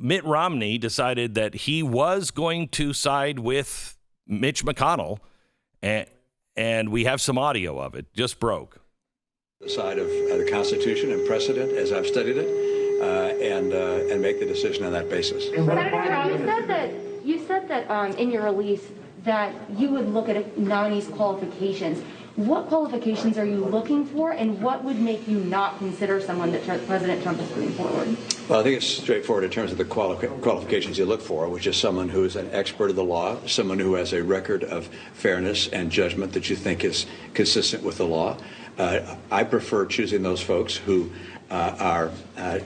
Mitt Romney decided that he was going to side with Mitch McConnell, and we have some audio of it. Just broke. The side of the Constitution and precedent, as I've studied it, and make the decision on that basis. Senator, you said that in your release that you would look at a nominee's qualifications. What qualifications are you looking for, and what would make you not consider someone that President Trump is putting forward? Well, I think it's straightforward in terms of the qualifications you look for, which is someone who is an expert of the law, someone who has a record of fairness and judgment that you think is consistent with the law. I prefer choosing those folks who are,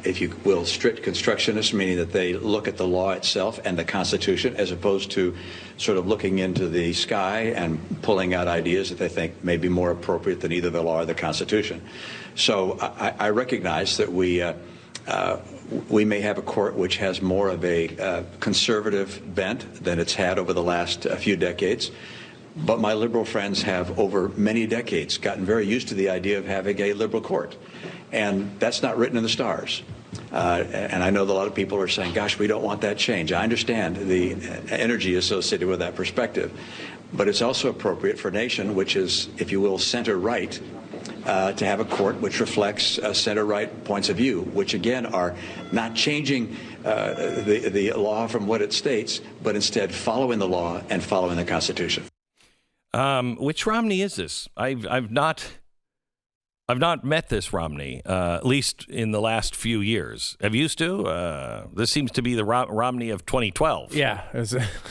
if you will, strict constructionists, meaning that they look at the law itself and the Constitution, as opposed to sort of looking into the sky and pulling out ideas that they think may be more appropriate than either the law or the Constitution. So I recognize that we may have a court which has more of a conservative bent than it's had over the last few decades. But my liberal friends have, over many decades, gotten very used to the idea of having a liberal court. And that's not written in the stars. And I know that a lot of people are saying, gosh, we don't want that change. I understand the energy associated with that perspective. But it's also appropriate for a nation which is, if you will, center-right, to have a court which reflects center-right points of view, which, again, are not changing the law from what it states, but instead following the law and following the Constitution. Which Romney is this? I've not met this Romney, at least in the last few years. Have you, Stu? This seems to be the Romney of 2012. Yeah.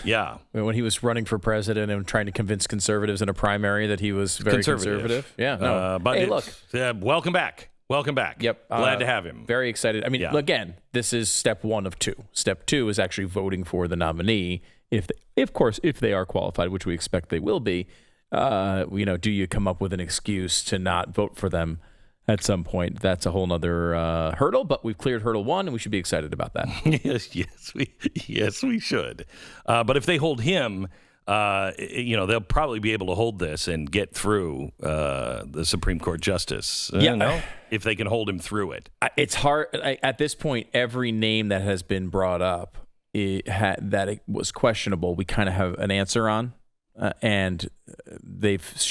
Yeah. When he was running for president and trying to convince conservatives in a primary that he was very conservative. Yeah. No. But hey, look. Welcome back. Welcome back. Yep. Glad to have him. Very excited. I mean, again, this is step 1 of 2. Step 2 is actually voting for the nominee. If they are qualified, which we expect they will be, do you come up with an excuse to not vote for them at some point? That's a whole nother hurdle, but we've cleared hurdle 1, and we should be excited about that. yes, we should. But if they hold him, they'll probably be able to hold this and get through the Supreme Court justice. If they can hold him through it. It's hard at this point. Every name that has been brought up that it was questionable, we kind of have an answer on, and it's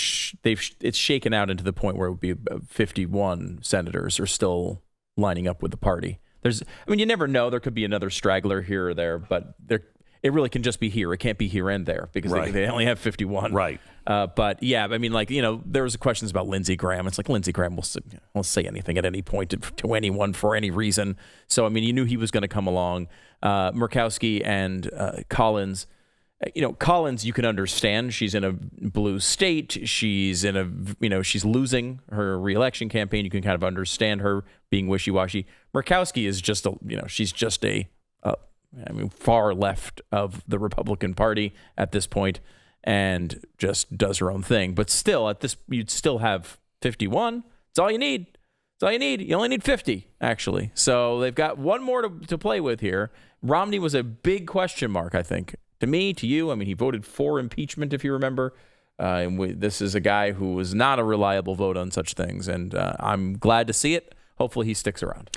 shaken out into the point where it would be 51 senators are still lining up with the party. You never know. There could be another straggler here or there, but it really can just be here. It can't be here and there because they only have 51. Right. But yeah, there was questions about Lindsey Graham. It's like Lindsey Graham will say anything at any point to anyone for any reason. So, you knew he was going to come along. Murkowski and Collins. Collins, you can understand. She's in a blue state. She's she's losing her reelection campaign. You can kind of understand her being wishy-washy. Murkowski is she's just far left of the Republican Party at this point, and just does her own thing. But still, you'd still have 51. It's all you need. It's all you need. You only need 50, actually. So they've got one more to play with here. Romney was a big question mark, I think. To me, to you, he voted for impeachment, if you remember. This is a guy who was not a reliable vote on such things, and I'm glad to see it. Hopefully he sticks around.